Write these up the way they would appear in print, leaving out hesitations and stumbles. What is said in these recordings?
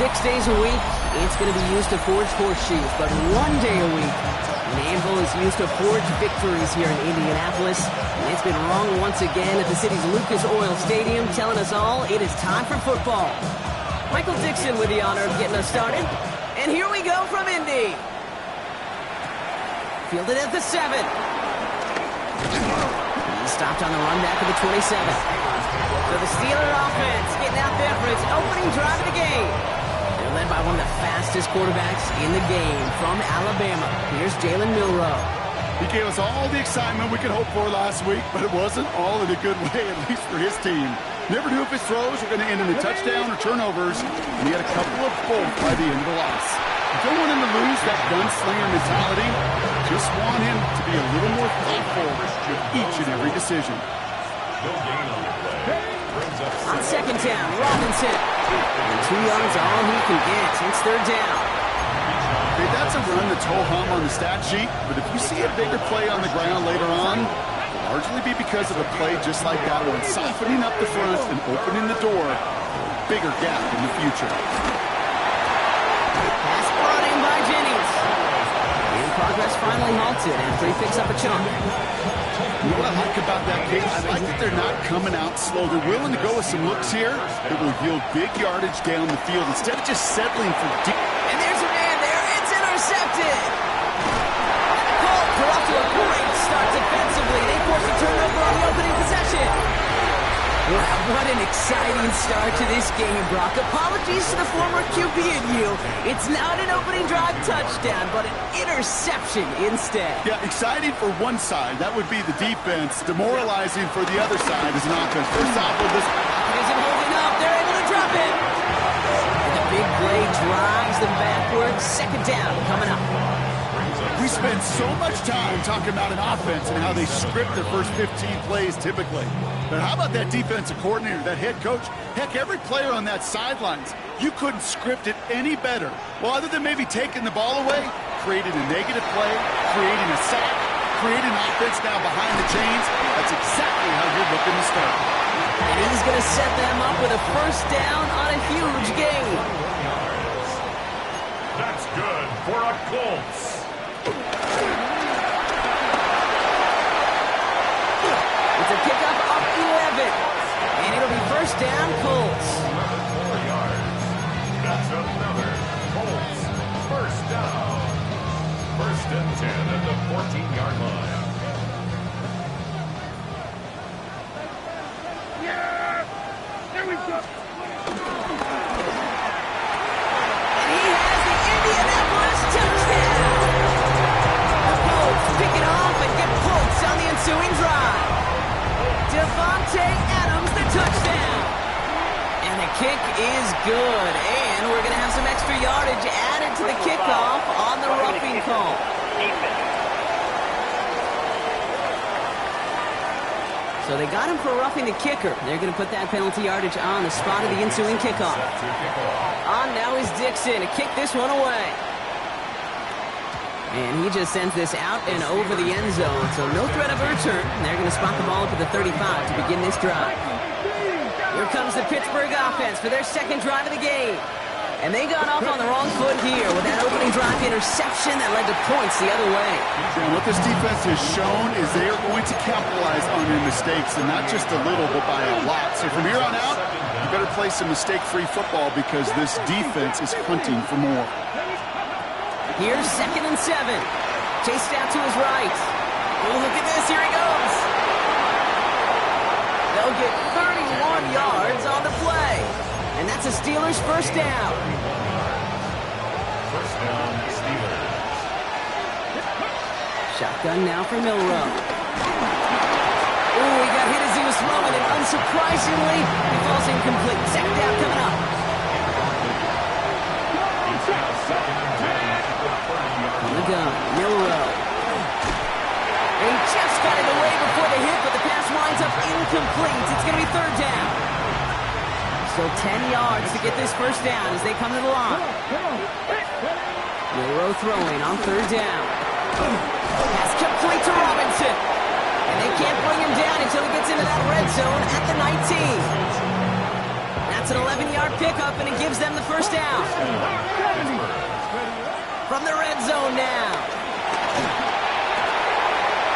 6 days a week, it's going to be used to forge horseshoes, but 1 day a week, an anvil is used to forge victories here in Indianapolis. And it's been wrong once again at the city's Lucas Oil Stadium, telling us all it is time for football. Michael Dixon with the honor of getting us started. And here we go from Indy. Fielded at the 7. He's stopped on the run back of the 27. So the Steeler offense getting out there for its opening drive of the game. They're led by one of the fastest quarterbacks in the game from Alabama. Here's Jalen Milroe. He gave us all the excitement we could hope for last week, but it wasn't all in a good way, at least for his team. Never knew if his throws were going to end in a touchdown or turnovers, and he had a couple of both by the end of the loss. You don't want him to lose that gunslinger mentality. Just want him to be a little more thoughtful with each and every decision. On second down, Robinson. And 2 yards are all he can get. It's third down. Okay, that's a run that's ho-hum on the stat sheet, but if you see a bigger play on the ground later on, it'll largely be because of a play just like that one, softening up the front and opening the door for a bigger gap in the future. Pass brought in by Jennings. And progress finally halted after he picks up a chunk. You know what I like about that kick? I like that they're not coming out slow. They're willing to go with some looks here that will yield big yardage down the field instead of just settling for deep. And there's a man there. It's intercepted. And the Colts are off to a great start defensively. They force a turnover on the opening possession. Wow, what an exciting start to this game, Brock. Apologies to the former QB in you. It's not an opening drive touchdown, but an interception instead. Yeah, exciting for one side. That would be the defense. Demoralizing for the other side as an offense. First off, with this isn't holding up. They're able to drop it. And the big play drives them backwards. Second down coming up. We spend so much time talking about an offense and how they script their first 15 plays typically. But how about that defensive coordinator, that head coach? Heck, every player on that sidelines, you couldn't script it any better. Well, other than maybe taking the ball away, creating a negative play, creating a sack, creating offense now behind the chains. That's exactly how you're looking to start. And he's going to set them up with a first down on a huge gain. That's good for a Colts. It's a kickoff up 11. And it'll be first down, Colts. 4 yards. That's another Colts first down. First and 10 at the 14-yard line. Yeah! There we go! And he has the Indianapolis touchdown. The Colts pick it off and get points on the ensuing drive. Devontae Adams, the touchdown. And the kick is good. And we're going to have some extra yardage added to the kickoff on the roughing call. So they got him for roughing the kicker. They're going to put that penalty yardage on the spot of the ensuing kickoff. On now is Dixon to kick this one away. And he just sends this out and over the end zone. So no threat of a return. They're going to spot the ball up at the 35 to begin this drive. Here comes the Pittsburgh offense for their second drive of the game. And they got off on the wrong foot here with that opening drive interception that led to points the other way. And what this defense has shown is they are going to capitalize on their mistakes, and not just a little, but by a lot. So from here on out, you better play some mistake-free football because this defense is hunting for more. Here's second and 7. Chased out to his right. Oh, look at this. Here he goes. They'll get 31 yards on the play. And that's a Steelers first down. First down, Steelers. Shotgun now for Milroe. Oh, he got hit as he was throwing, and unsurprisingly, he falls incomplete. Second down coming up. It's now second and 10 at the 30-yard On the gun, Milroe. He just got it away before the hit, but the pass winds up incomplete. It's going to be third down. So 10 yards to get this first down as they come to the line. Milroe throwing on third down. Pass complete to Robinson. And they can't bring him down until he gets into that red zone at the 19. That's It's an 11-yard pickup, and it gives them the first down. From the red zone now.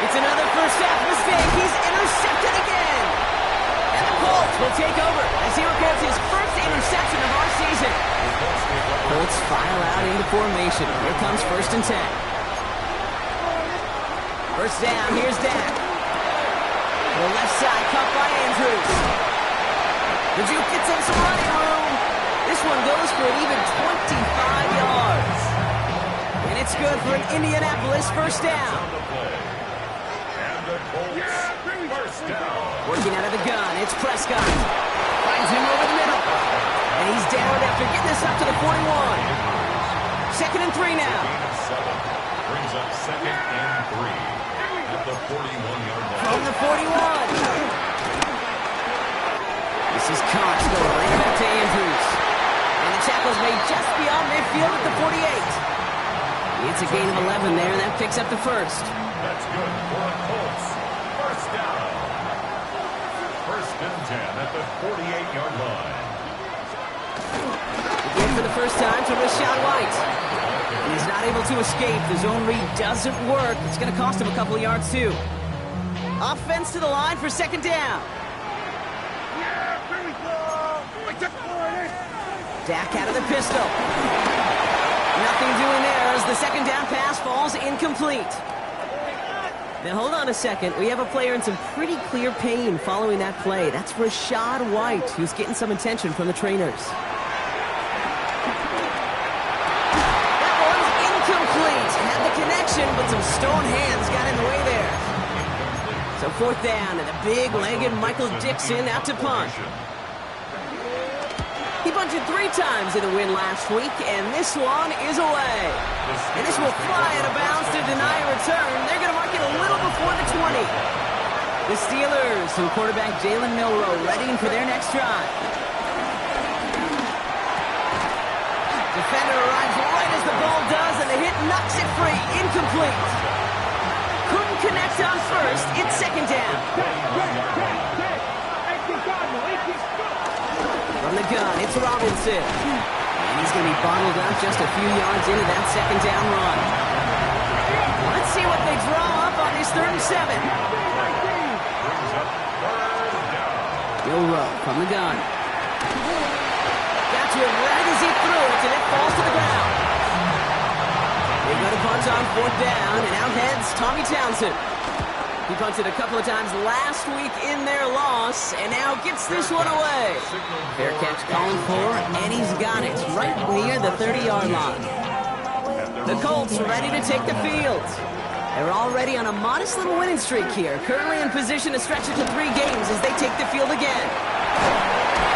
It's another first half mistake. He's intercepted again. And the Colts will take over as he records his first interception of our season. Colts file out into formation. Here comes 1st and 10. First down, here's Dak. To the left side, caught by Andrews. The Duke gets him some running room. This one goes for an even 25 yards. And it's good for an Indianapolis first down. And the Colts first down. Working out of the gun, it's Prescott. Finds him over the middle. And he's down after getting this up to the 41. 2nd and 3 now. Brings up 2nd and 3 at the 41-yard line. From the 41. This is Cox going right back to Andrews. And the tackle's made just beyond midfield at the 48. It's a gain of 11 there, and that picks up the first. That's good for the Colts. First down. 1st and 10 at the 48-yard line. Again for the first time to Rachaad White. And he's not able to escape. The zone read doesn't work. It's going to cost him a couple of yards, too. Offense to the line for 2nd down. Dak out of the pistol. Nothing doing there as the 2nd down pass falls incomplete. Now, hold on a second. We have a player in some pretty clear pain following that play. That's Rachaad White, who's getting some attention from the trainers. That one's incomplete. Had the connection, but some stone hands got in the way there. So 4th down, and the big-legged Michael Dixon out to punt. He punted 3 times in the win last week, and this one is away. And this will fly out of bounds to deny a return. They're going to mark it a little before the 20. The Steelers and quarterback Jalen Milroe readying for their next drive. Defender arrives right as the ball does, and the hit knocks it free. Incomplete. Couldn't connect on first. It's 2nd down. From the gun, it's Robinson. And he's going to be bottled up just a few yards into that 2nd down run. Let's see what they draw up on this 3rd and 7. Milroe from the gun. Got to him right as he threw it, and it falls to the ground. They go to punt on 4th down, and out heads Tommy Townsend. He punted a couple of times last week in their loss, and now gets this one away. Fair catch calling for, and he's got it right near the 30-yard line. The Colts ready to take the field. They're already on a modest little winning streak here, currently in position to stretch it to 3 games as they take the field again.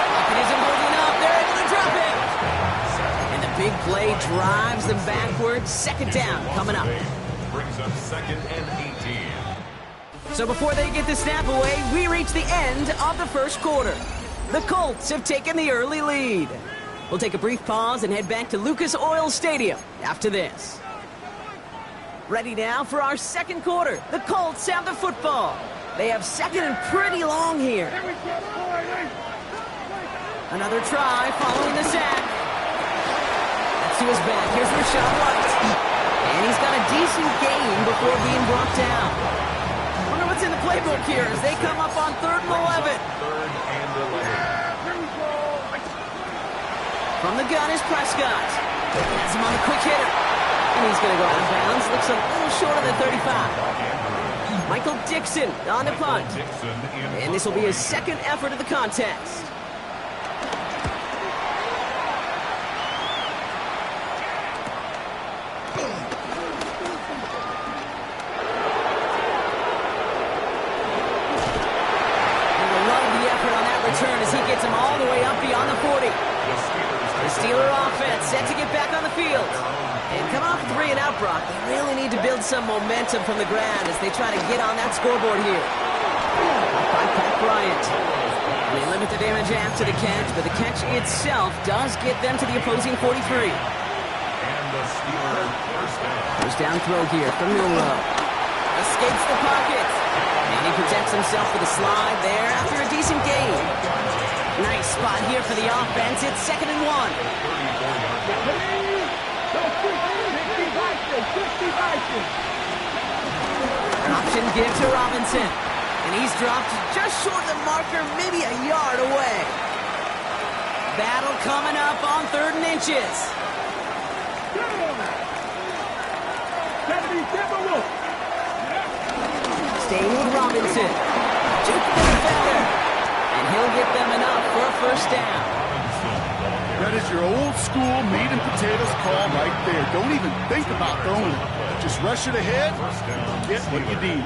Lockett isn't holding up. They're able to drop him. And the big play drives them backwards. 2nd down coming up. Brings up 2nd and 18. So before they get the snap away, we reach the end of the first quarter. The Colts have taken the early lead. We'll take a brief pause and head back to Lucas Oil Stadium after this. Ready now for our 2nd quarter. The Colts have the football. They have 2nd and pretty long here. Another try following the sack. That's to his back. Here's Rachaad White. And he's got a decent gain before being brought down. Wonder what's in the playbook here as they come up on 3rd and 11. 3rd and 11. From the gun is Prescott. Has him on the quick hitter. And he's going to go out of bounds. Looks a little short of the 35. Michael Dixon on the punt. And this will be his 2nd effort of the contest. Return as he gets him all the way up beyond the 40. The Steeler offense set to get back on the field. And coming off a 3 and out, Brock, they really need to build some momentum from the ground as they try to get on that scoreboard here. By Pat Bryant. They limit the damage after the catch, but the catch itself does get them to the opposing 43. And the Steelers First down throw here from Milroe. Escapes the pocket. And he protects himself with a slide there after a decent gain. Nice spot here for the offense. It's 2nd and 1. Option give to Robinson. And he's dropped just short of the marker, maybe a yard away. Battle coming up on 3rd and inches. Staying with Robinson. Juke the defender. And he'll get them enough for a 1st down. That is your old school meat and potatoes call right there. Don't even think about throwing it. Just rush it ahead and get what you need.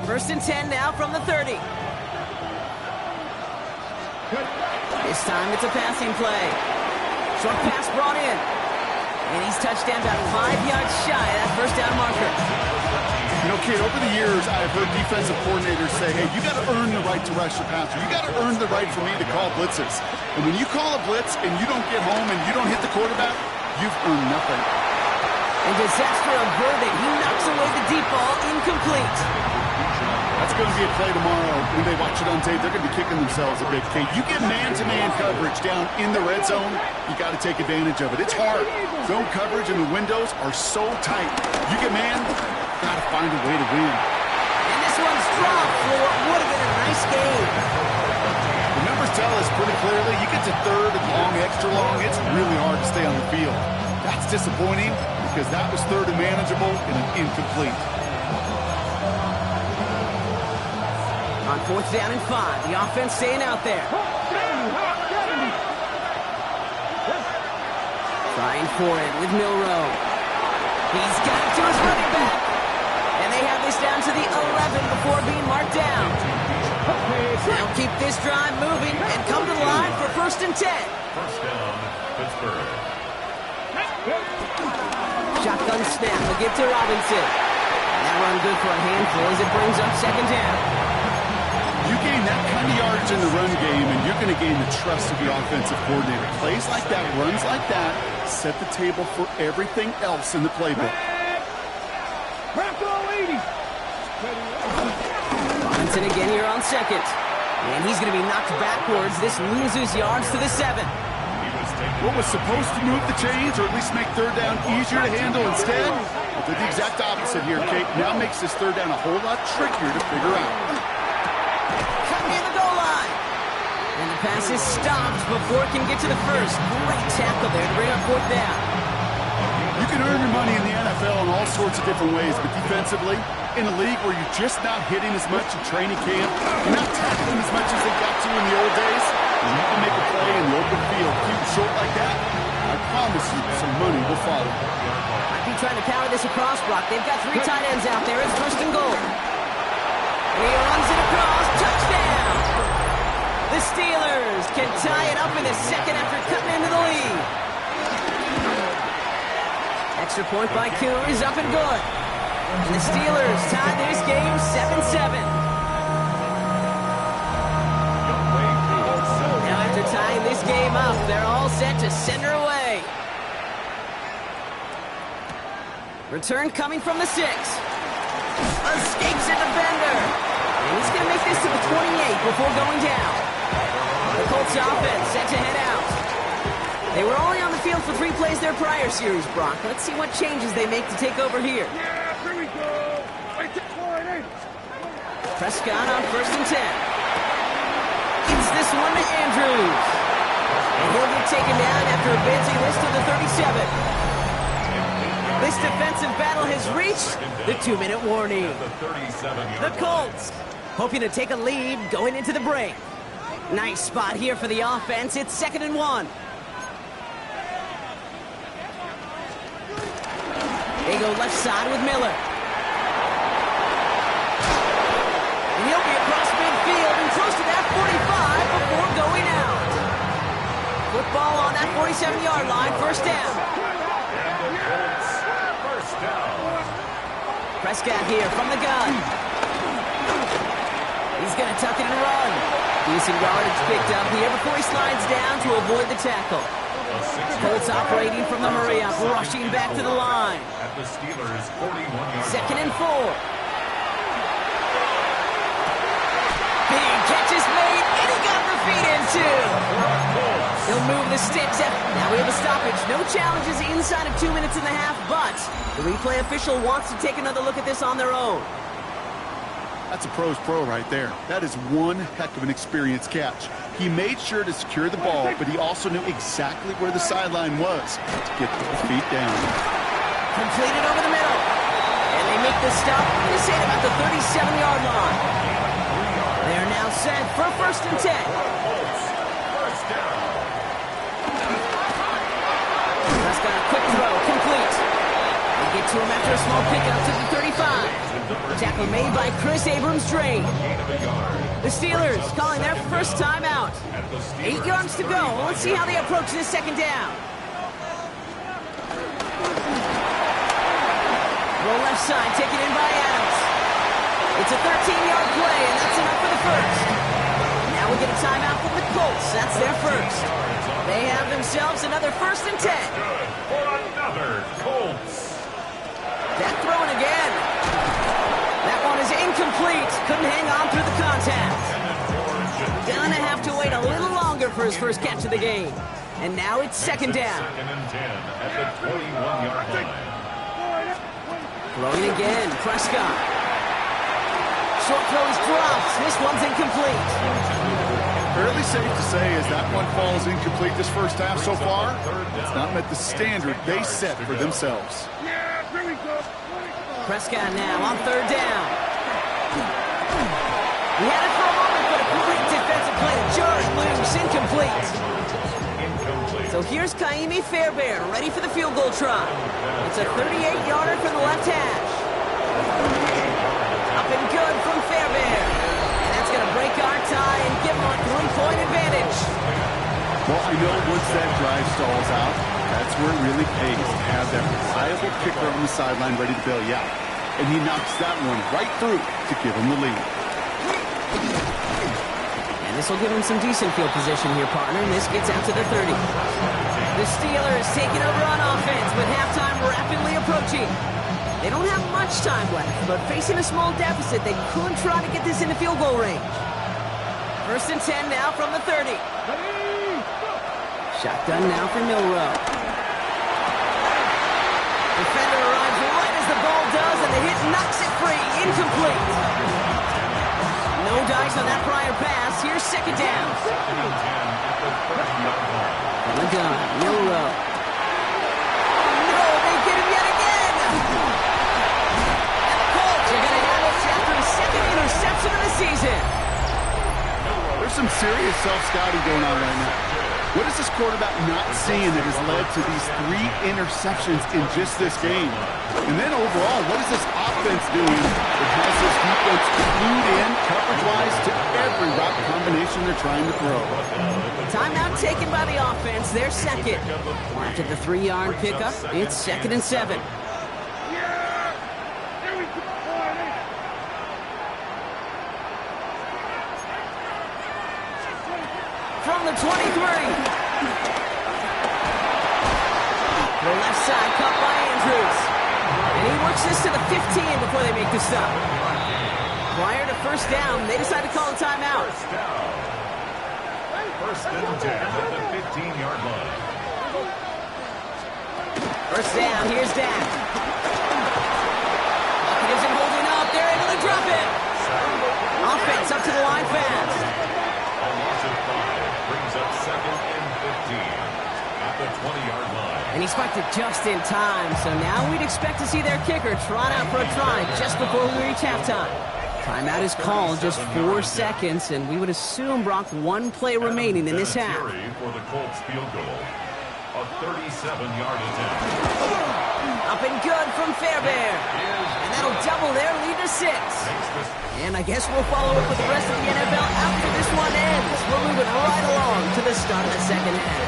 First and 10 now from the 30. This time it's a passing play. Short pass brought in. And he's touchdown about 5 yards shy of that 1st down marker. You know, kid, over the years, I've heard defensive coordinators say, hey, you got to earn the right to rush your passer. You got to earn the right for me to call blitzes. And when you call a blitz and you don't get home and you don't hit the quarterback, you've earned nothing. And disaster averted. He knocks away the deep ball, incomplete. That's going to be a play tomorrow. When they watch it on tape, they're going to be kicking themselves a bit. Kate, you get man-to-man coverage down in the red zone, you got to take advantage of it. It's hard. Zone coverage and the windows are so tight. You get man, got to find a way to win. And this one's dropped for what would have been a nice game. The numbers tell us pretty clearly, you get to 3rd and long, extra long, it's really hard to stay on the field. That's disappointing because that was 3rd and manageable and an incomplete. On 4th down and 5, the offense staying out there. Trying for it with Milrow. He's got it to his running back. And they have this down to the 11 before being marked down. They'll keep this drive moving and come to the line for 1st and 10. 1st down, Pittsburgh. Shotgun snap, will give to Robinson. And that run good for a handful as it brings up 2nd down. You gain that kind of yardage in the run game, and you're going to gain the trust of the offensive coordinator. Plays like that, runs like that, set the table for everything else in the playbook. Robinson again here on 2nd. And he's going to be knocked backwards. This loses yards to the 7. What was supposed to move the chains, or at least make 3rd down easier to handle instead, did the exact opposite here, Kate. Now makes this 3rd down a whole lot trickier to figure out. Near the goal line. And the pass is stopped before it can get to the 1st. Great tackle there to bring up 4th down. You can earn your money in the NFL in all sorts of different ways, but defensively, in a league where you're just not hitting as much in training camp, you're not tackling as much as they got to in the old days, and you can make a play in the open field, keep it short like that, I promise you some money will follow. Might be trying to power this across, Brock. They've got 3 tight ends out there. It's 1st and goal. He runs it across. Touchdown! The Steelers can tie it up in the 2nd after cutting into the lead. Extra point by Coon is up and good. And the Steelers tie this game 7-7. Now after tying this game up, they're all set to send her away. Return coming from the 6. Escapes a defender. And he's going to make this to the 28 before going down. The Colts offense set to head out. They were only on the field for 3 plays their prior series, Brock. Let's see what changes they make to take over here. Yeah, here we go. Prescott on 1st and 10. Gets this one to Andrews. And he'll get taken down after advancing this to the 37. This defensive battle has reached the 2-minute warning. The Colts hoping to take a lead going into the break. Nice spot here for the offense. It's 2nd and 1. They go left side with Miller. And he'll be across midfield and close to that 45 before going out. Football on that 47-yard line. 1st down. Prescott here from the gun. He's going to tuck it and run. Decent yardage picked up here before he slides down to avoid the tackle. Colts operating from the hurry-up, rushing back to the line. At the Steelers' 41-yard Second and 4. Big catch is made, and he got the feet in too. He'll move the sticks. Now we have a stoppage. No challenges inside of 2 minutes and a half, but the replay official wants to take another look at this on their own. That's a pro's pro right there. That is one heck of an experienced catch. He made sure to secure the ball, but he also knew exactly where the sideline was to get his feet down. Completed over the middle. And they make the stop, I'm going to say about the 37-yard line. They're now set for first and 10. First down. Prescott, a quick throw, complete. They get to him after a small pickup to the 35. Tackle made by Chris Abrams-Drain. The Steelers calling their first time out. 8 yards to go. Let's see how they approach this second down. Roll left side, taken in by Adams. It's a 13-yard play, and that's enough for the first. Now we get a timeout from the Colts. That's their first. They have themselves another first and 10. Good for another Colts. That throwing again. That one is incomplete. Couldn't hang on through the contact. Gonna have to wait a little longer for his first catch of the game. And now it's second down. Second and 10 at the 21-yard line. Throwing again, Prescott. Short throw is dropped. This one's incomplete. Fairly safe to say as that one falls incomplete this first half so far, it's not met the standard they set for themselves. Yeah, here we go. Prescott now on third down. He had it for a moment, but a great defensive play to Jordan loose, incomplete. So here's Kaimi Fairbairn, ready for the field goal try. It's a 38-yarder from the left hash. Up and good from Fairbairn. And that's going to break our tie and give them a 3-point advantage. Well, I know once that drive stalls out, that's where it really pays to have that reliable kicker on the sideline ready to bail you out. And he knocks that one right through to give him the lead. And this will give him some decent field position here, partner, and this gets out to the 30. The Steelers taking over on offense with halftime rapidly approaching. They don't have much time left, but facing a small deficit, they could try to get this into field goal range. First and 10 now from the 30. Shotgun now for Milrow. Defender arrives right as the ball does, and the hit knocks it free. Incomplete. No dice on that prior pass. Here's second down. Second and 10 at the 30-yard line. On the gun, Milrow. No, they get him yet again. And the Colts are going to have it after his second interception of the season. There's some serious self-scouting going on right now. What is this quarterback not seeing that has led to these 3 interceptions in just this game? And then overall, what is this offense doing that has this defense glued in coverage-wise to every route combination they're trying to throw? Timeout taken by the offense, their second. After the 3-yard pickup, it's second and 7. Yeah, here we go. From the 23. The left side cut by Andrews. And he works this to the 15 before they make the stop. Prior to first down, they decide to call a timeout. First down. First and 10 at the 15-yard line. First down, here's Dak. Bucket isn't holding up. They're able to drop it. Offense up to the line fast. A loss of 5 brings up second and 15 at the 20-yard line. And he spiked it just in time, so now we'd expect to see their kicker trot out for a try just before we reach halftime. Timeout is called, just 4 seconds, and we would assume, Brock, 1 play remaining in this half. For the Colts field goal, a 37-yard attempt. Up and good from Fairbairn. And that'll double their lead to 6. And I guess we'll follow up with the rest of the NFL after this one ends. We're moving right along to the start of the second half.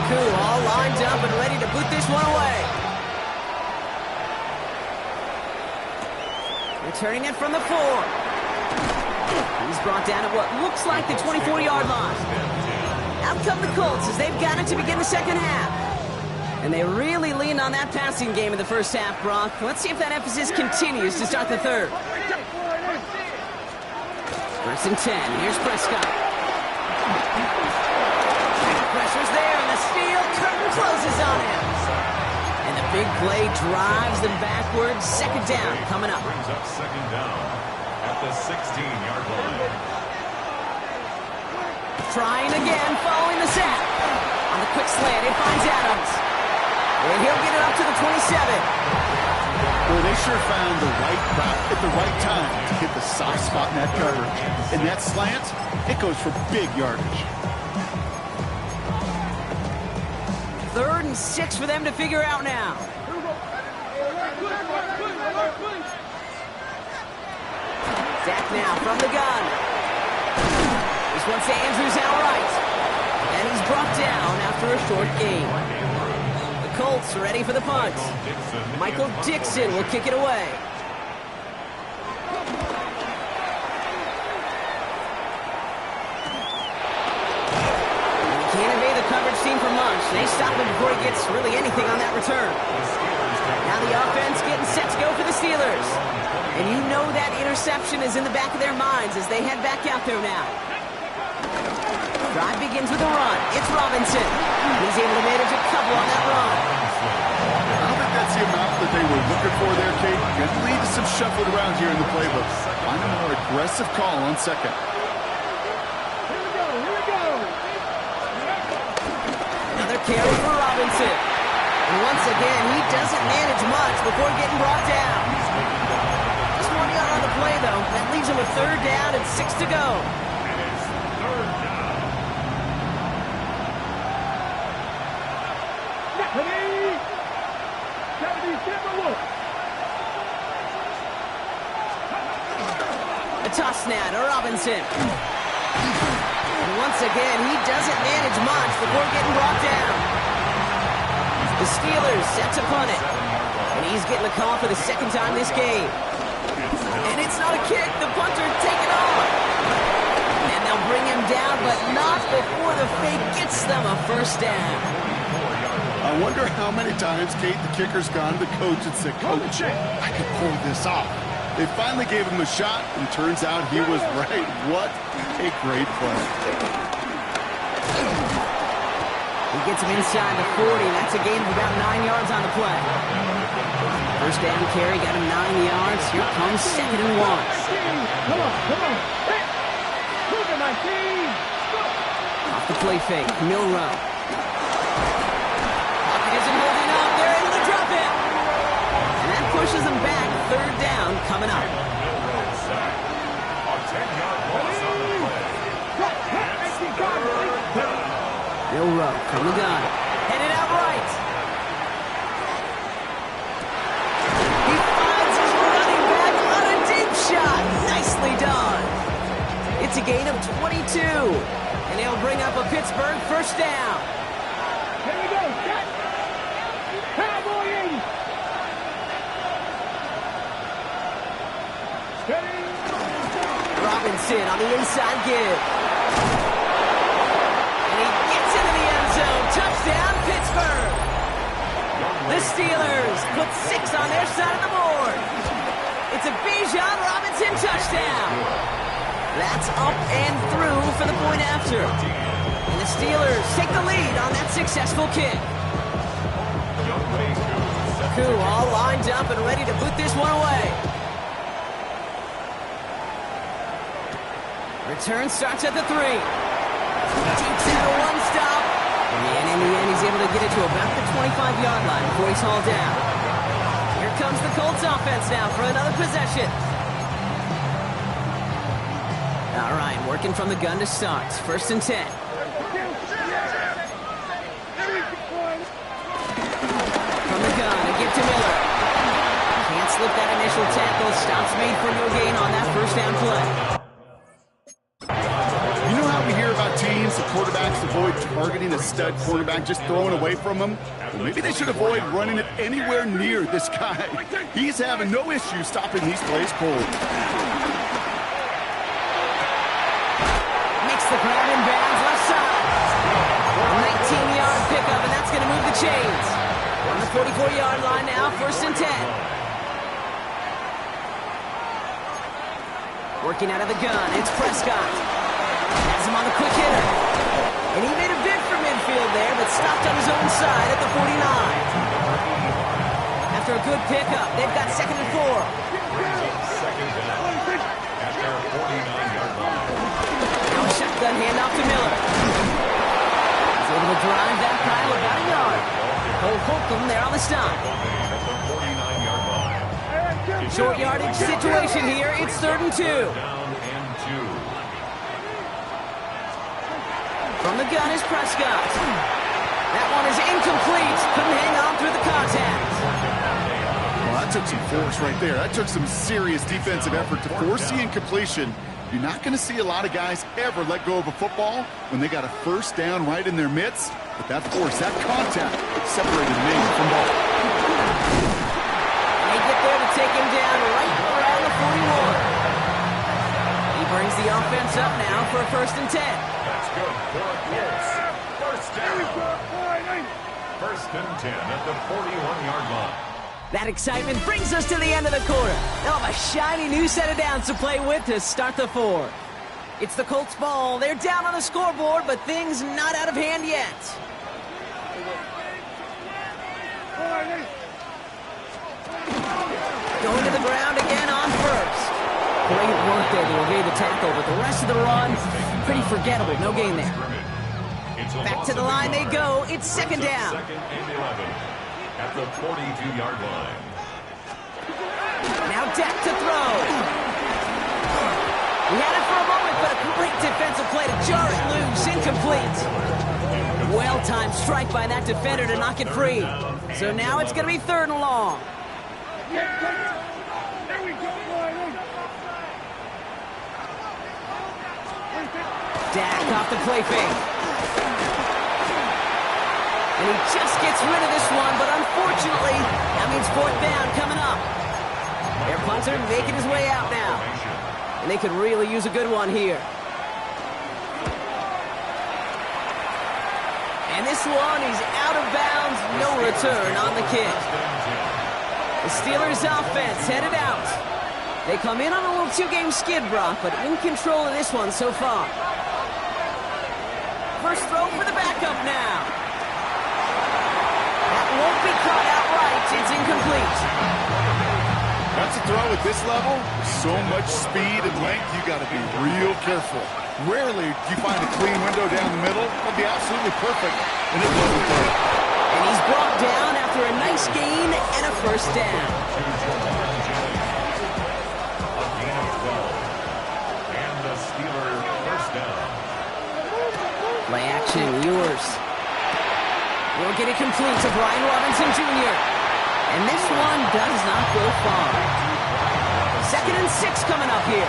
Cool, all lined up and ready to boot this one away. Returning it from the 4. He's brought down at what looks like the 24-yard line. Out come the Colts as they've got it to begin the second half. And they really leaned on that passing game in the first half, Brock. Let's see if that emphasis continues to start the third. First and 10. Here's Prescott. Pressure's there, and the steal curtain closes on him. And the big play drives them backwards. Second down coming up. Brings up second down at the 16-yard line. Trying again, following the sack. On the quick slant, it finds Adams. And he'll get it up to the 27. Well, they sure found the right route at the right time to hit the soft spot in that coverage. And that slant, it goes for big yardage. 3rd and 6 for them to figure out now. Dak now from the gun. This one's to Andrews outright. And he's brought down after a short gain. The Colts ready for the punt. Michael Dixon will kick it away. Can't evade the coverage team for much. They stop him before he gets really anything on that return. Now the offense getting set to go for the Steelers. And you know that interception is in the back of their minds as they head back out there now. Drive begins with a run. It's Robinson. He's able to manage a couple on that run. I don't think that's the amount that they were looking for there, Kate. Going to lead to some shuffling around here in the playbook. Find a more aggressive call on second. Another carry for Robinson. And once again, he doesn't manage much before getting brought down. Just 1 yard on the play, though. That leaves him with 3rd down and 6 to go. A toss now to Robinson. And once again, he doesn't manage much before getting brought down. The Steelers set to punt it. And he's getting the call for the second time this game. And it's not a kick. The punter taken off. And they'll bring him down, but not before the fake gets them a first down. I wonder how many times, Kate, the kicker's gone to the coach and said, "Coach, I could pull this off." They finally gave him a shot, and turns out he was right. What a great play. He gets him inside the 40. That's a gain of about 9 yards on the play. First down carry, got him 9 yards. Here comes 2nd and 1. Come on. Look at my team. Off the play fake, Milrow. Pocket isn't holding up. They're able to drop it. And that pushes them back. 3rd down coming up. A 10-yard loss on the play. Milrow from the gun. Headed out right. He finds his running back on a deep shot. Nicely done. It's a gain of 22. And he'll bring up a Pittsburgh first down. Here we go. Set. Cowboy 80. Steady. Robinson on the inside give. And he gets into the end zone. Touchdown, Pittsburgh. The Steelers put 6 on their side of the board. It's a Bijan Robinson touchdown. That's up and through for the point after. And the Steelers take the lead on that successful kick. Koo all lined up and ready to boot this one away. Return starts at the 3. Deep center, one stop. And in the end, he's able to get it to about the 25-yard line before he's hauled down. Here comes the Colts offense now for another possession. All right, working from the gun to start. 1st and 10. From the gun, a give to Miller. Can't slip that initial tackle. Stops made for no gain on that first down play. You know how we hear about teams, the quarterbacks avoid targeting a stud quarterback, just throwing away from him? Well, maybe they should avoid running it anywhere near this guy. He's having no issue stopping these plays cold. Makes the grab in bounds left side. chains. On the 44-yard line now, 1st and 10. Working out of the gun, it's Prescott. Has him on the quick hitter. And he made a bid for midfield there, but stopped on his own side at the 49. After a good pickup, they've got 2nd and 4. Second down at their 49-yard line. Now a shotgun handoff to Miller. He's able to drive that pile about a yard. Cole Holcomb there on the stop. At the 49-yard line. Short yardage situation here. It's 3rd and 2. Down and 2. From the gun is Prescott. That one is incomplete. Couldn't hang on through the contact. Well, that took some force right there. That took some serious defensive effort to force the incompletion. You're not going to see a lot of guys ever let go of a football when they got a 1st down right in their midst. But that force, that contact, separated Ming from ball. They get there to take him down right around the 41. He brings the offense up now for a 1st and 10. That's good for a Colts. 1st down. 1st and 10 at the 41-yard line. That excitement brings us to the end of the quarter. They'll have a shiny new set of downs to play with to start the 4th. It's the Colts ball. They're down on the scoreboard, but things not out of hand yet. Going to the ground again on 1st. Great work there to evade the tackle, but the rest of the run, pretty forgettable. No gain there. Back to the line they go. It's 2nd down. 2nd and 11 at the 42-yard line. Now Dak to throw. He had it for a moment, but a great defensive play to jar it loose. Incomplete. Well-timed strike by that defender to knock it free. So now it's going to be 3rd and long. Dak off the play fake. And he just gets rid of this one, but unfortunately, that means 4th down coming up. Their punter making his way out now. And they could really use a good one here. And this one, he's out of bounds, no return on the kick. The Steelers offense headed out. They come in on a little 2-game skid, Brock, but in control of this one so far. First throw for the backup now. That won't be caught outright. It's incomplete. That's a throw at this level. So much speed and length, you got to be real careful. Rarely do you find a clean window down the middle. It'll be absolutely perfect, and it wasn't there. And he's brought down after a nice gain and a 1st down. A gain of 12. And the Steeler 1st down. Play action, Ewers. Will get it complete to Brian Robinson Jr. And this one does not go far. 2nd and 6 coming up here.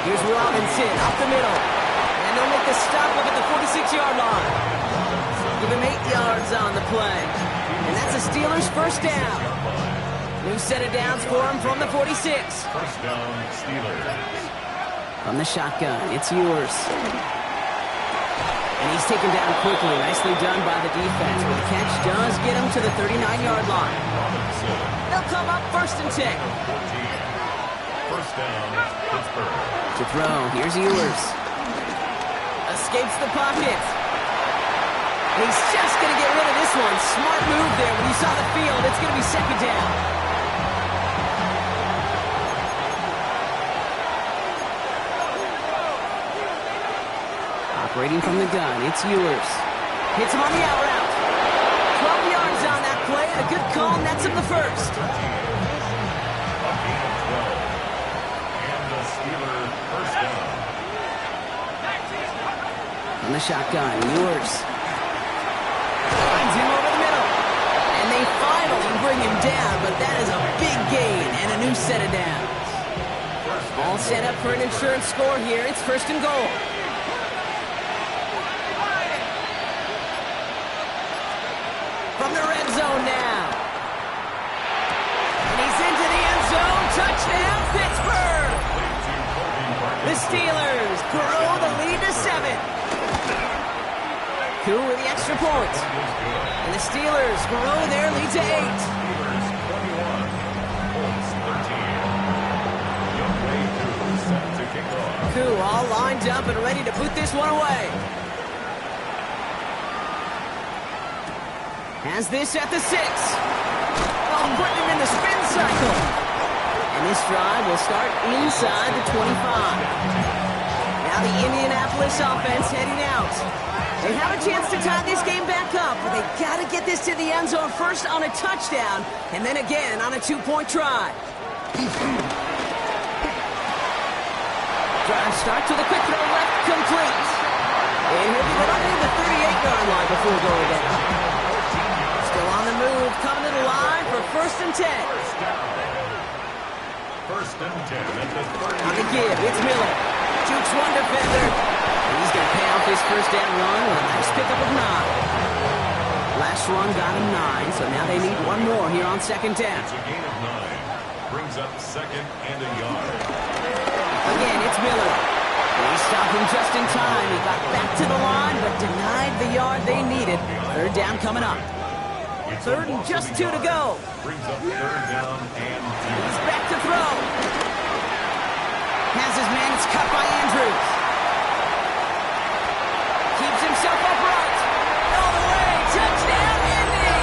Here's Robinson up the middle. And they'll make the stop up at the 46-yard line. Give him 8 yards on the play. And that's the Steelers' 1st down. New set of downs for him from the 46. 1st down, Steelers. From the shotgun, it's Ewers. And he's taken down quickly. Nicely done by the defense. But the catch does get him to the 39-yard line. They'll come up 1st and 10. 1st down, Pittsburgh. To throw, here's Ewers. Escapes the pocket. And he's just going to get rid of this one. Smart move there. When you saw the field, it's going to be 2nd down. Operating from the gun, it's Ewers. Hits him on the out route. 12 yards on that play, and a good call nets him the 1st. A gain of 12. And the Steeler 1st down. On the shotgun, Ewers. Finds him over the middle. And they finally bring him down, but that is a big gain and a new set of downs. All set up for an insurance score here. It's 1st and goal. From the red zone now. And he's into the end zone. Touchdown, Pittsburgh! The Steelers grow the lead to 7. points. And the Steelers grow their lead to 8. Steelers 21, Colts 13. Young Wei Koo set to kick off. Koo all lined up and ready to put this one away. Has this at the 6. Oh, putting him in the spin cycle. And this drive will start inside the 25. Now the Indianapolis offense heading out. They have a chance to tie this game back up, but they got to get this to the end zone first on a touchdown, and then again on a 2-point try. Drive starts with a quick throw left, complete. And he'll be running to the 38-yard line before going down. Still on the move, coming to the line for 1st and 10. First and 10 at the 30. On the give, it's Miller. Jukes one defender. And he's going to pay off his first down run with a nice pickup of 9. Last run got him 9, so now they need one more here on 2nd down. It's a gain of 9. Brings up 2nd and a yard. Again, it's Miller. And he stopped him just in time. He got back to the line, but denied the yard they needed. 3rd down coming up. 3rd and just 2 to go. Brings up 3rd down and 2. He's back to throw. Has his man. It's cut by Andrews. Keeps himself upright. All the way. Touchdown, Indy.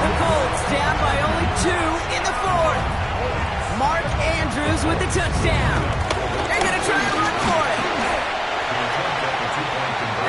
The Colts down by only 2 in the 4th. Mark Andrews with the touchdown. They're going to try and run for it.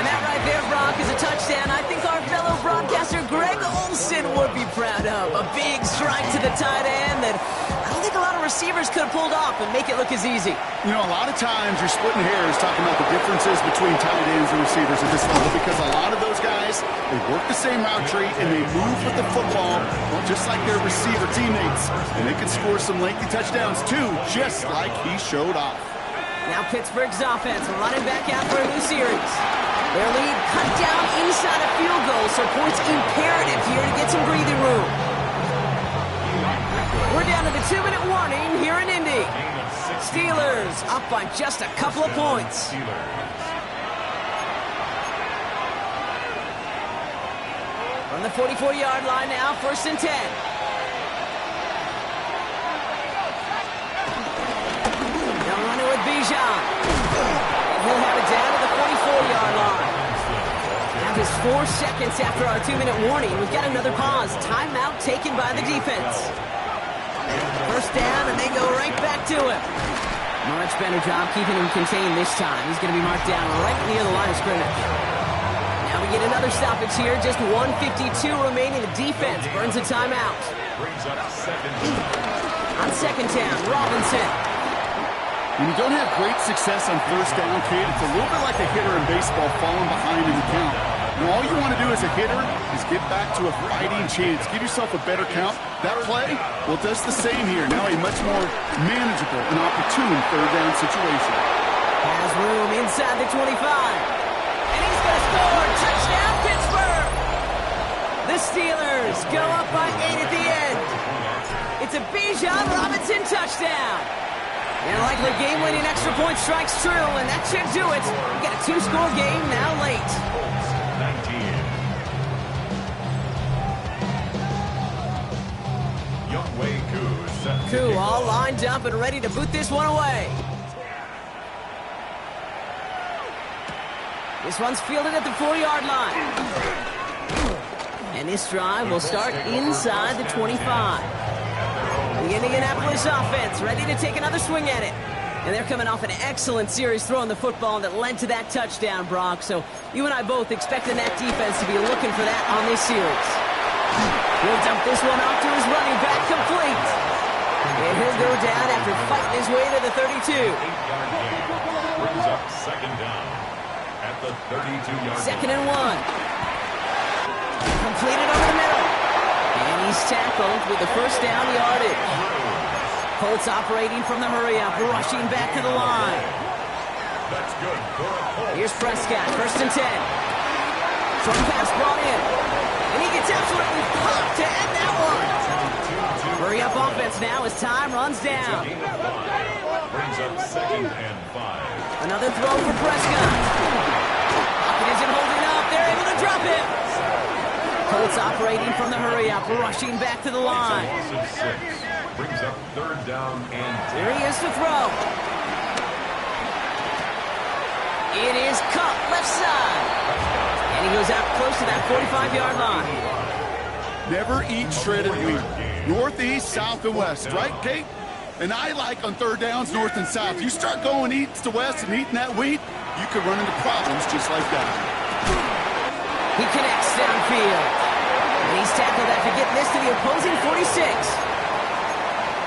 And that right there, Brock, is a touchdown I think our fellow broadcaster Greg Olsen would be proud of. A big strike to the tight end that I don't think a lot of receivers could have pulled off and make it look as easy. You know, a lot of times you're splitting hairs talking about the differences between tight ends and receivers at this level because a lot of those guys, they work the same route tree and they move with the football just like their receiver teammates. And they can score some lengthy touchdowns too, just like he showed off. Now Pittsburgh's offense running back out for a new series. Their lead cut down inside a field goal, so points imperative here to get some breathing room. We're down to the 2-minute warning here in Indy. Steelers up by just a couple of points. From the 44-yard line now, 1st and 10. Now running with Bijan. He'll have it down to the 44-yard line. Now just 4 seconds after our 2-minute warning, we've got another pause. Timeout taken by the defense. 1st down, and they go right back to him. Much better job keeping him contained this time. He's going to be marked down right near the line of scrimmage. Now we get another stoppage here. Just 1:52 remaining. The defense burns a timeout. Brings up 2nd. On 2nd down, Robinson. When you don't have great success on 1st down, kid, it's a little bit like a hitter in baseball falling behind in the count. And all you want to do as a hitter is get back to a fighting chance. Give yourself a better count. That play, well, does the same here. Now a much more manageable and opportune 3rd down situation. Has room inside the 25. And he's going to score. Touchdown, Pittsburgh. The Steelers go up by 8 at the end. It's a Bijan Robinson touchdown. And likely game-winning extra point strikes true, and that should do it. We got a 2-score game now late. 19. Young Wei Koo set to Koo kick all off. lined up and ready to boot this one away. This one's fielded at the 4-yard line. And this drive will start inside the 25. The Indianapolis offense ready to take another swing at it. And they're coming off an excellent series throwing the football that led to that touchdown, Brock. So you and I both expecting that defense to be looking for that on this series. He'll dump this one off to his running back, complete. And he'll go down after fighting his way to the 32. 8-yard gain. Brings up 2nd down at the 32-yard 2nd and 1. Completed over the middle. And he's tackled with the 1st down yardage. Colts operating from the hurry-up, rushing back to the line. That's good for a Colts. Here's Prescott, 1st and 10. Short pass brought in. And he gets absolutely popped to end that one. Hurry-up offense now as time runs down. Gain of 5. Brings up 2nd and 5. Another throw for Prescott. Pocket isn't holding up. gonna drop him. Colts operating from the hurry-up, rushing back to the line. It's a loss of 6. Brings up 3rd down and 10. Here he is to throw. It is caught left side. And he goes out close to that 45-yard line. Never eat shredded wheat. Northeast, south, and west, right, Kate? And I like on 3rd downs, north and south. You start going east to west and eating that wheat, you could run into problems just like that. He connects downfield. And he's tackled after getting this to the opposing 46.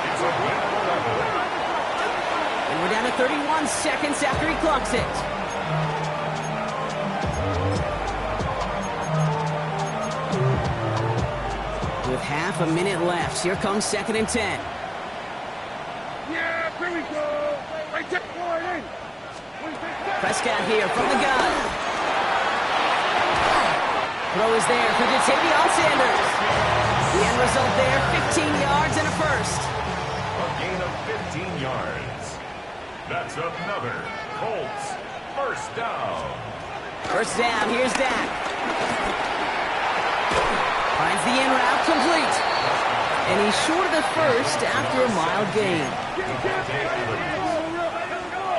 It's a win of 11. And we're down to 31 seconds after he clocks it. With half a minute left, here comes 2nd and 10. Yeah, here we go. Right, take forward in. Prescott here from the gun. Throw is there for Ja'Tavion Sanders. The end result there, 15 yards and a first. A gain of 15 yards. That's another Colts first down. First down, here's Dak. Finds the in route complete. And he's short of the first after a mild gain.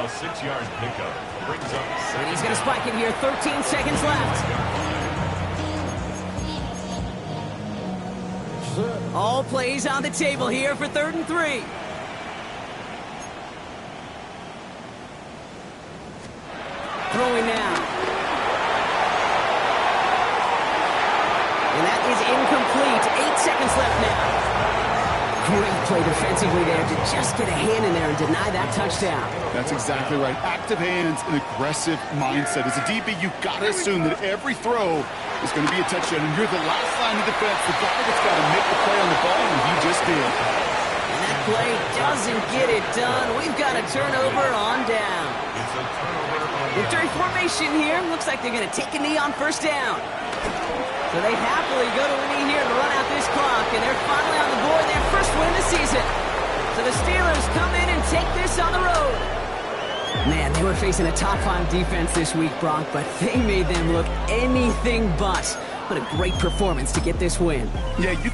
A 6-yard pickup brings up 7. And he's going to spike it here, 13 seconds left. All plays on the table here for 3rd and 3. Throwing now. And that is incomplete. 8 seconds left now. Great play defensively there to just get a hand in there and deny that touchdown. That's exactly right. Active hands and aggressive mindset. As a DB, you've got to assume that every throw is going to be a touchdown. And you're the last line of defense, the guy that's got to make the play on the ball, and he just did. And that play doesn't get it done. We've got a turnover on down. It's a turnover on Victory formation here. Looks like they're going to take a knee on first down. So they happily go to a knee here to run out this clock, and they're finally on the board, their first win of the season. So the Steelers come in and take this on the road. Man, they were facing a top-5 defense this week, Bronk, but they made them look anything but. What a great performance to get this win. Yeah, you...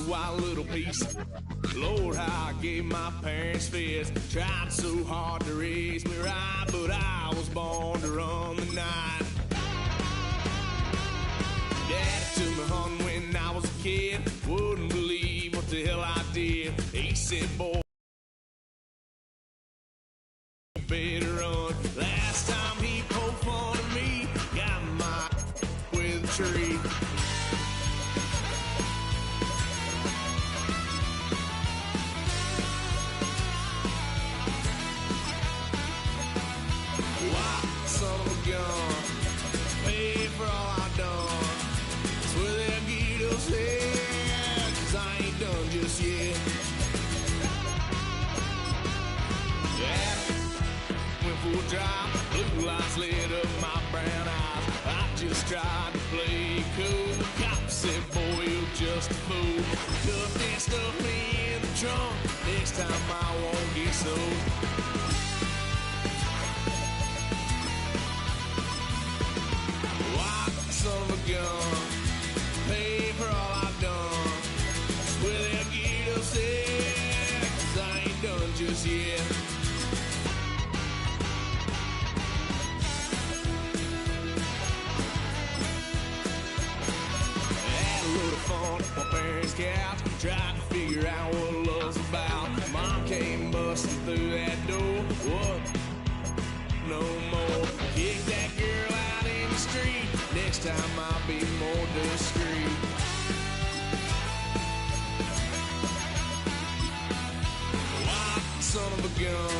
Wild little piece. Lord, how I gave my parents fist. Tried so hard to raise me right, but I was born to run the night. Daddy took me hunting when I was a kid. Wouldn't believe what the hell I did. He said, boy, better run. Last time he poked fun of me, got my with a tree. Son of a gun, pay for all I've done. Swear they'll get us here, 'cause I ain't done just yet. Yeah, went for a drive, blue lights lit up my brown eyes. I just tried to play cool. Cop said, boy, you're just a fool. Cuffed and stuffed me in the trunk. Next time I won't get so. Son of a gun, pay for all I've done. Swear they'll get upset, 'cause I ain't done just yet. Had a load of fun at my parents' couch, tried to figure out what love's about. Mom came busting through that door. What? No more. Kick that girl out in the street. Next time I'll be more discreet. Wild son of a gun.